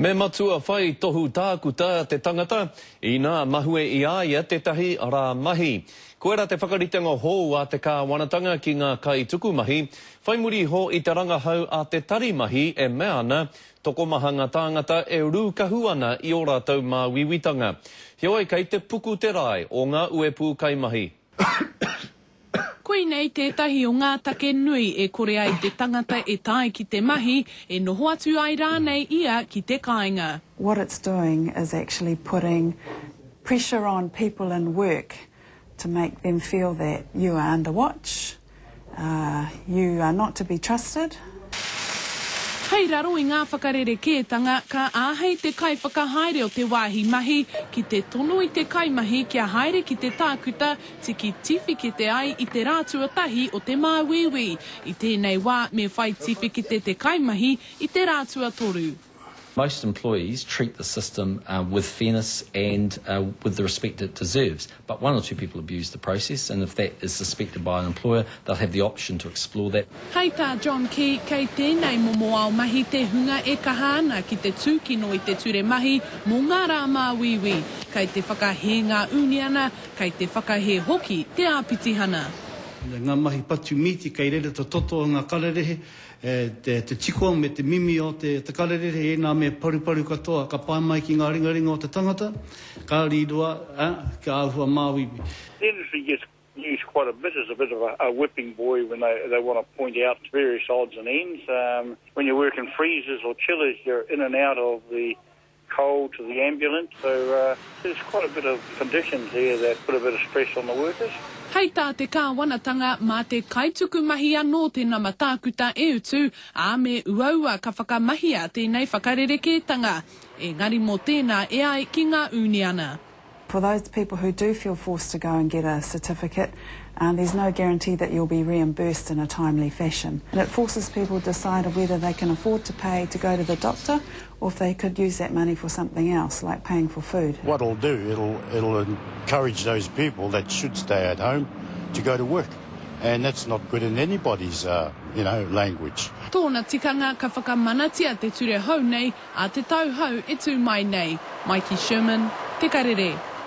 Me matua whai tohu tākuta te tangata, I nā mahue I aia te tahi rā mahi. Koera te whakaritenga hou a te kāwanatanga ki ngā kai tuku mahi, whai muri ho I te rangahau a te tari mahi e mea ana, toko mahanga tāngata e rūkahu ana I ora tau mā wiwitanga. Hioi kei te puku te rai o ngā uepu kai mahi. Koe nei tētahi o ngā take nui e kore ai te tangata e tae ki te mahi, e noho atu ai rānei ia ki te kāinga. What it's doing is actually putting pressure on people in work to make them feel that you are under watch, you are not to be trusted. Hei raro I ngā whakarere kētanga, ka āhei te kai whakahaere o te wāhi mahi, ki te tono I te kai mahi kia haere ki te tākuta, tiki tiwhikete ai I te rātua tahi o te māwiwi. I tēnei wā me whai tiwhikete te kai mahi I te rātua toru. Most employees treat the system with fairness and with the respect it deserves. But one or two people abuse the process, and if that is suspected by an employer, they'll have the option to explore that. Hei tā John Key, kei tēnei momo ao mahi te hunga e kaha ana ki te tūkino I te ture mahi mō ngā rā māwiwi. Kei te whakahe ngā uniana, kei te whakahe hoki te āpitihana. Ngā mahi patu miti kei rere to toto o ngā kararehe, te tikoa me te mimi o te kararehe, e nā me paruparu katoa, ka pai mai ki ngā ringaringa o te tangata, ka rīroa, ka āhua māwiwi. The industry gets used quite a bit as a bit of a whipping boy when they want to point out various odds and ends. When you work in freezers or chillers, you're in and out of the cold to the ambulance, so there's quite a bit of conditions here that put a bit of stress on the workers. Hei tā te kāwanatanga mā te kaituku mahi anō te nama tākuta e utu, ā me uaua ka whakamahia tēnei whakarerekētanga. Engari mō tēnā e ai ki ngā uniana. For those people who do feel forced to go and get a certificate, there's no guarantee that you'll be reimbursed in a timely fashion. And it forces people to decide whether they can afford to pay to go to the doctor or if they could use that money for something else, like paying for food. What it'll do, it'll encourage those people that should stay at home to go to work. And that's not good in anybody's, language. Tōna tikanga ka whakamanatia te ture hau nei, a te tauhau e tū mai nei. Mikey Sherman, Te Karere.